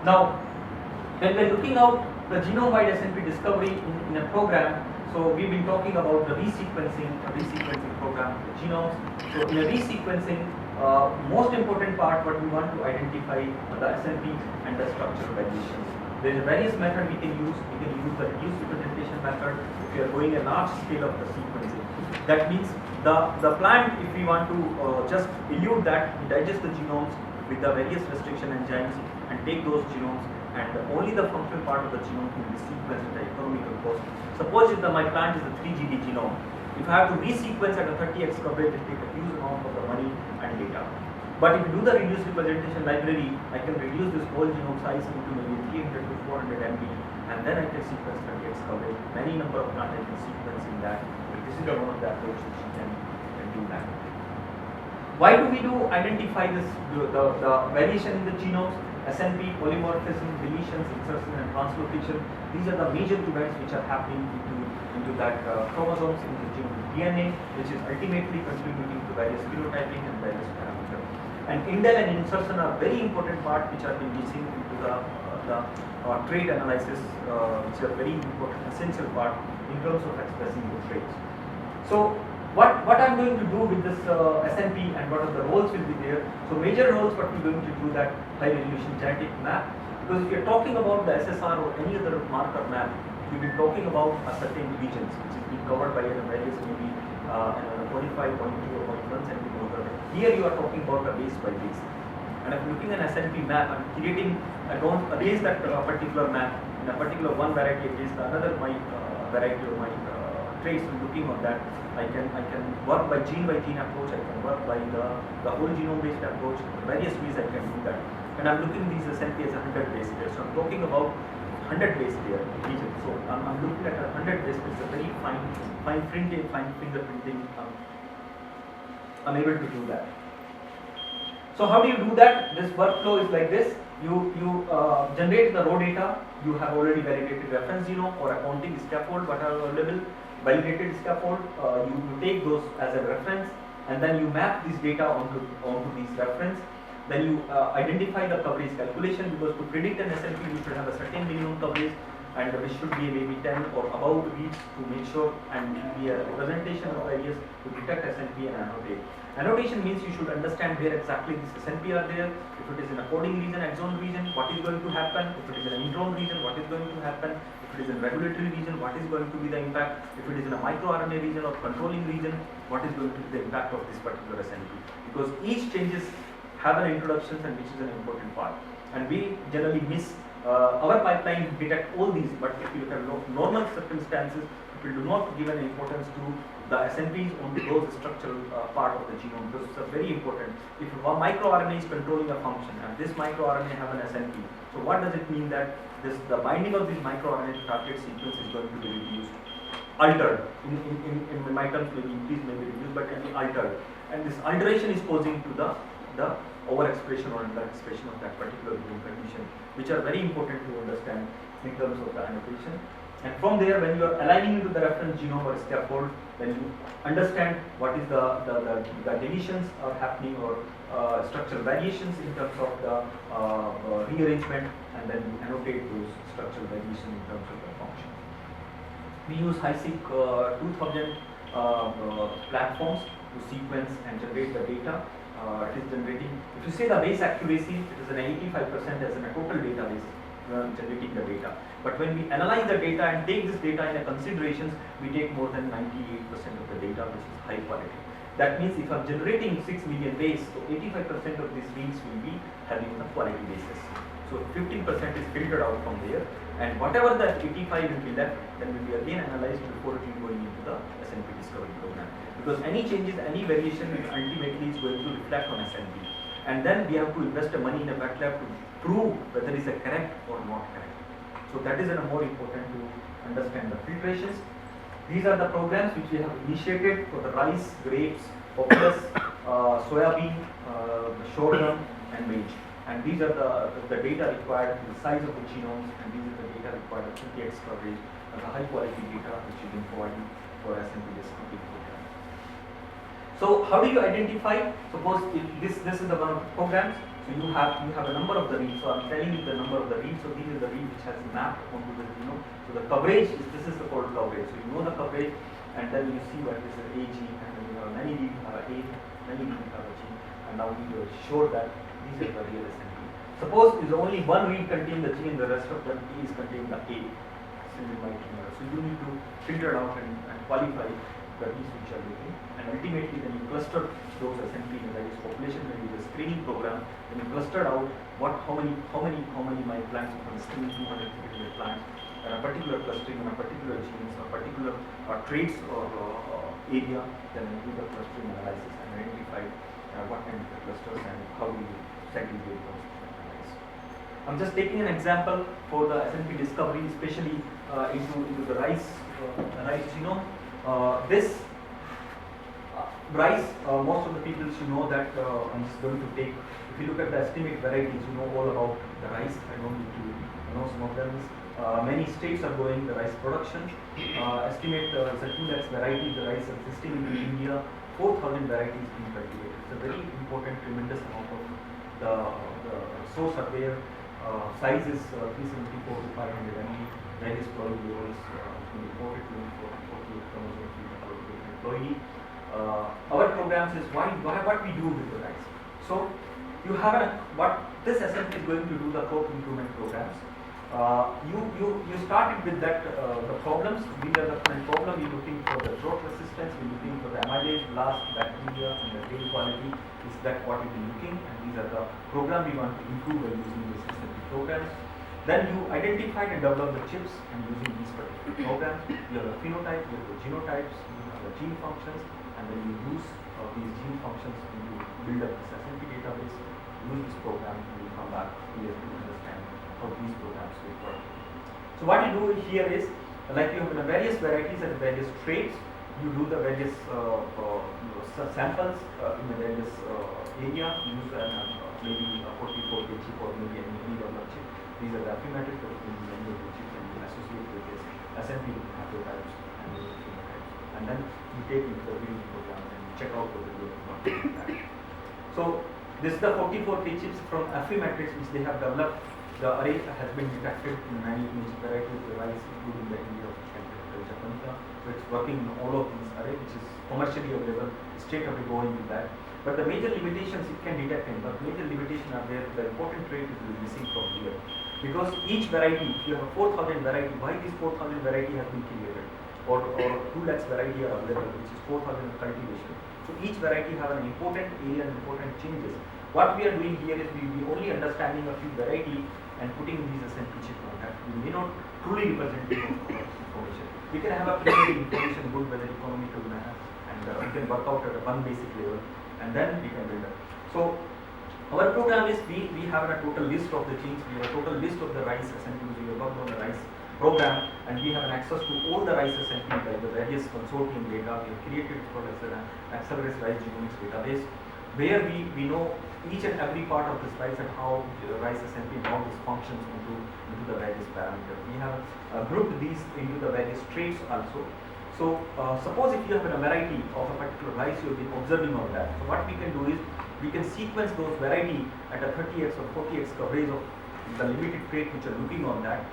Now, when we're looking out the genome-wide SNP discovery in a program, so we've been talking about the resequencing program, the genomes. So in a resequencing, most important part what we want to identify the SNP and the structural variations. There is various method we can use. We can use the reduced representation method if we are going a large scale of the sequencing. That means the plant, if we want to just elute that, digest the genomes with the various restriction enzymes and take those genomes, and only the functional part of the genome can be sequenced at the economical cost. Suppose if my plant is a 3GD genome, if I have to resequence at a 30x coverage, it takes a huge amount of the money and data. But if you do the reduced representation library, I can reduce this whole genome size into maybe 300 to 400 MB, and then I can sequence 30x coverage. Many number of plants I can sequence in that. But this is one of the approaches you can do that. Why do we identify this the variation in the genomes? SNP, polymorphism, deletions, insertion, and translocation. These are the major events which are happening into that chromosomes, into the DNA, which is ultimately contributing to various phenotyping and various parameters. And indel and insertion are very important part which are been missing into the trait analysis, which are very important, essential part in terms of expressing the traits. So what I'm going to do with this SNP and what are the roles will be there. So major roles what we're going to do that high resolution genetic map, because if you're talking about the SSR or any other marker map, we'll be talking about a certain regions which is being covered by various maybe 25.2 or 0.1 centimeter. Here you are talking about a base by base. And if you're looking at an SNP map, I'm creating, I don't erase that particular map in a particular one variety against another variety or my traits. I'm looking on that. I can work by gene approach. I can work by the whole genome based approach. Various ways I can do that. And I'm looking at these SNP as a 100 base pair. So I'm talking about 100 base pair region. So I'm looking at a 100 base pair. It's a very fine printing, fine fingerprinting. I'm able to do that. So how do you do that? This workflow is like this. You generate the raw data. You have already validated reference genome or accounting scaffold, whatever available. Validated scaffold, you take those as a reference, and then you map this data onto these reference. Then you identify the coverage calculation, because to predict an SNP you should have a certain minimum coverage, and which should be maybe 10 or above reach to make sure, and it will be a representation of areas to detect SNP and annotate. Annotation means you should understand where exactly this SNP are there. If it is in a coding region, exon region, what is going to happen? If it is in an intron region, what is going to happen? If it is in regulatory region, what is going to be the impact? If it is in a microRNA region or controlling region, what is going to be the impact of this particular SNP? Because each changes have an introduction, and which is an important part. And we generally miss our pipeline detect all these, but if you look at normal circumstances, people do not give an importance to the SNPs on those structural part of the genome. This is very important. If one microRNA is controlling a function and this microRNA have an SNP, so what does it mean that the binding of this microRNA to target sequence is going to be reduced, altered. In my terms, maybe increased, maybe reduced, but can be altered. And this alteration is causing to the overexpression or underexpression of that particular gene condition, which are very important to understand in terms of the annotation. And from there, when you are aligning into the reference genome or scaffold, then you understand what is the deletions are happening or structural variations in terms of the rearrangement, and then you annotate those structural variations in terms of the function. We use HiSeq 2000 platforms to sequence and generate the data. It is generating, if you say the base accuracy, it is an 85% as in a total database generating the data. But when we analyze the data and take this data in considerations, we take more than 98% of the data, which is high quality. That means if I'm generating 6 million base, so 85% of these reads will be having a quality basis. So 15% is filtered out from there, and whatever that 85 will be left, then will be again analyzed before it will going into the SNP discovery program. Because any changes, any variation ultimately is going to reflect on SNP. And then we have to invest the money in a wet lab to prove whether it is correct or not correct. So that is more important to understand the filtrations. These are the programs which we have initiated for the rice, grapes, populus, soybean, sorghum, and maize. And these are the data required, the size of the genomes, and these are the data required of 20x coverage, and the high quality data which is provided for SNP discovery program. So how do you identify? Suppose this is the one of the programs. So you have a number of the reads. So I'm telling you the number of the reads. So this is the read which has mapped onto the genome. So the coverage is, this is the called coverage. So you know the coverage, and then you see what is the AG, and then you have many read have A, many read have a G, and now you show that these are the real SNP. Suppose is only one read contain the G and the rest of the T is contain the A. So you need to filter out and qualify the reads which are looking, and ultimately when you cluster those SNP in various population, when you do a screening program, when you clustered out how many my plants from screening 200 plants, and a particular clustering on a particular genes, a particular traits or area, then you do the clustering analysis and identify what kind of clusters and how you segregate those. I'm just taking an example for the SNP discovery, especially into the rice genome. This rice, most of the people should know that. I'm just going to take. If you look at the estimate varieties, you know all about the rice. I don't need to know some of them. Many states are growing the rice production. Estimate is a 2 lakhs variety the rice existing in India. 4,000 varieties being cultivated. It's a very important, tremendous amount of the source are there. Size is 374 to 500 ml. Various quality levels imported to 48 chromosome employee. Our programs is what we do with the rice. So you have what this SNP is going to do the crop improvement programs. You started with that the problems. These are the current problem. You're looking for the drought resistance. You're looking for the amylase, blast, bacteria, and the grain quality. Is that what you're looking? And these are the program we want to improve by using this SNP programs. Then you identified and developed the chips and using these particular programs. You have the phenotype, you have the genotypes, you have the gene functions, and then you use these gene functions to build up this SNP database. Use this program and you come back here to understand how these programs will work. So what you do here is, like you have the various varieties and various traits, you do the various samples in the various area, use maybe a 44 chip or maybe any developed chip. These are the Affymetrix that you use any of the chips and you associate with this SNP haplotypes and phenotypes. And then you take it to the breeding program and check out whether you are not. So this is the 44 chips from Affymetrix which they have developed. The array has been detected in many varieties of the rice, including the India of Japonica. So it's working in all of these array, which is commercially available. Straight away going with that. But the major limitations it can detect in, but major limitations are there. The important trait is missing from here. Because each variety, if you have a 4,000 variety, why this 4,000 variety has been created? Or 2 lakhs variety are available, which is 4,000 cultivation. So each variety have an important area and important changes. What we are doing here is we only understanding a few variety and putting these SNP chip on that. We may not truly represent the information. We can have a preliminary information good whether economical manner, and we can work out at a one basic level, and then we can build up. So our program is we have a total list of the genes, we have a total list of the rice SNP. We have worked on the rice program, and we have an access to all the rice SNP by the various consortium data. We have created what is an accelerated rice genomics database, where we know each and every part of this rice and how rice SNP and how this functions into the various parameters. We have grouped these into the various traits also. So suppose if you have a variety of a particular rice, you have been observing on that. So what we can do is we can sequence those variety at a 30x or 40x coverage of the limited trait which are looking on that.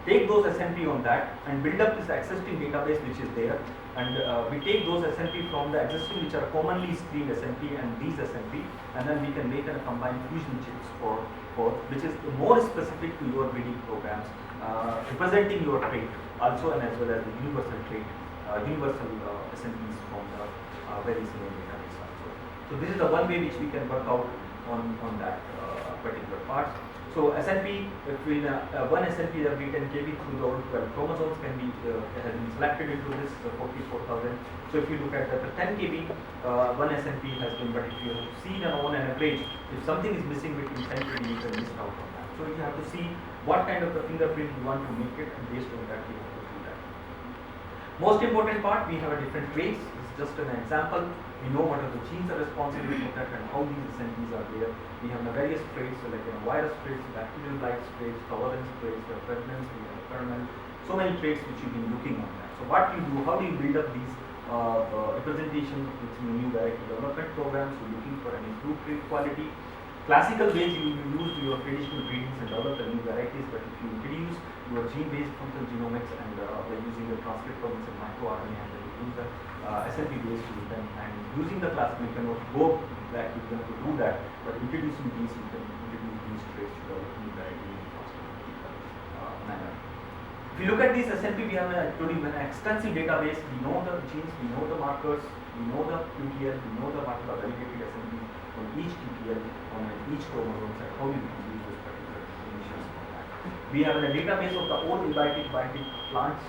Take those SNP on that and build up this existing database which is there, and we take those SNP from the existing which are commonly screened SNP and these SNP, and then we can make a combined fusion chips for which is more specific to your breeding programs, representing your trait also, and as well as the universal trait, universal SNPs from the very similar database also. So this is the one way which we can work out on that particular part. So SNP, if we one SNP that we can give it through the all 12 chromosomes can be has been selected into this 44,000. So if you look at the 10 kb, one SNP has been, but if you see on an average, if something is missing between 10 kb, you can miss out on that. So you have to see what kind of the fingerprint you want to make it, and based on that you have to do that. Most important part, we have a different traits. This is just an example. We know what are the genes are responsible for that and how these SNPs are there. We have the various traits, so like virus traits, bacterial blight traits, tolerance traits, the prevalence, we have kernel, so many traits which you've been looking on that. So what you do, how do you build up these representations with new variety development programs? You're looking for an improved trait quality. classical ways you use your traditional breedings and develop the new varieties, but if you introduce your gene-based functional genomics and by using the transcriptomics and microRNA, and then you use the SNP-based tools, and using the class, you cannot go back, you cannot do that, but introducing these, you can introduce these traits to develop new variety in a faster manner. If you look at this SNP, we have an extensive database. We know the genes, we know the markers, we know the QTL, we know the molecular validated SNP on each QTL, on each chromosome, and how you can use this particular information for that. We have a database of the all abiotic plants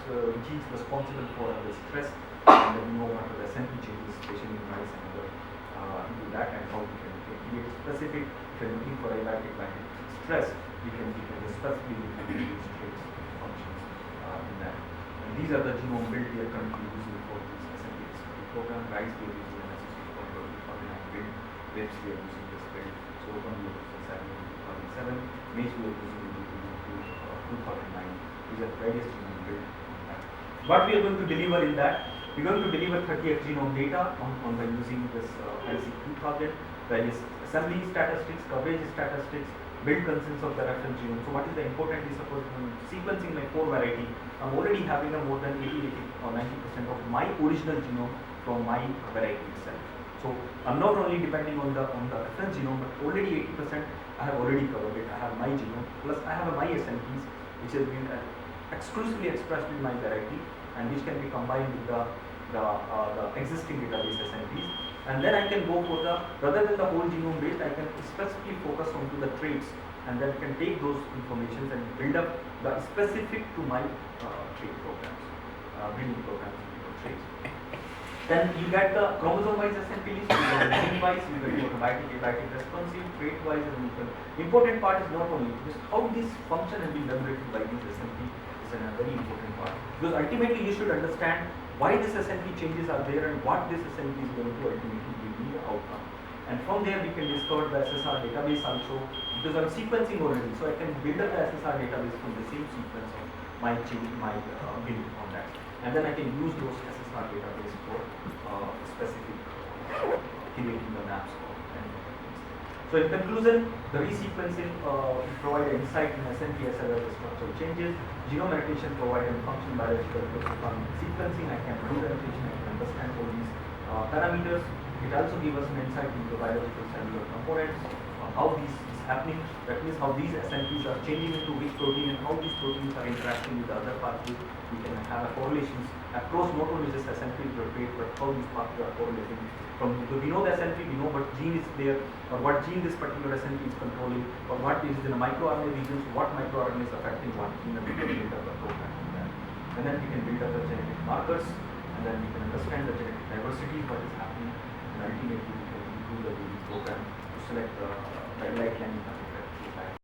genes responsible for the stress, and then we know what are the SNP changes, especially in mice and other into that, and how we can create specific. If you're looking for abiotic stress, we can specifically use traits functions in that. And these are the genome build we are currently using for this SNP program. Rice we are using an SSP for 2009 build. Grapes we are using this build. So open we are using 2007. Maize we are using in 2009. These are various genome build. What we are going to deliver in that? We're going to deliver 30x genome data on by using this IC 2000, various assembly statistics, coverage statistics, build consensus of the reference genome. So what is the important is, suppose when sequencing my core variety, I'm already having a more than 80 or 90% of my original genome from my variety itself. So I'm not only depending on the reference genome, but already 80% I have already covered it. I have my genome, plus I have my SNPs, which has been exclusively expressed in my variety, and which can be combined with the existing database SNPs. And then I can go for rather than the whole genome based, I can specifically focus onto the traits, and then can take those informations and build up the specific to my trait programs, breeding programs for traits. Then you get the chromosome-wise SNP list, you get the gene-wise, you get your abiotic responsive, trait-wise, and the important part is not only just how this function has been generated by this SNP is a very important part. Because ultimately you should understand why this SNP changes are there and what this SNP is going to ultimately give me the outcome. And from there we can discover the SSR database also, because I'm sequencing already, so I can build up the SSR database from the same sequence of my build on that. And then I can use those SSR database for specific creating the maps of and so in conclusion, the resequencing provide insight in SNP as well as structural changes. Genome annotation provide a function biological process on sequencing. I can do the annotation, I can understand all these parameters. It also gives us an insight into biological cellular components, how this is happening. That means how these SNPs are changing into which protein and how these proteins are interacting with the other pathways. We can have correlations across not only just SNP trait, but how these pathways are correlating. So we know the SNP, we know what gene is there, or what gene this particular SNP is controlling, or what is in the microRNA regions, what microRNA is affecting what gene, and we can build up a program on that. And then we can build up the genetic markers, and then we can understand the genetic diversity, what is happening, and ultimately we can improve the program to select the light line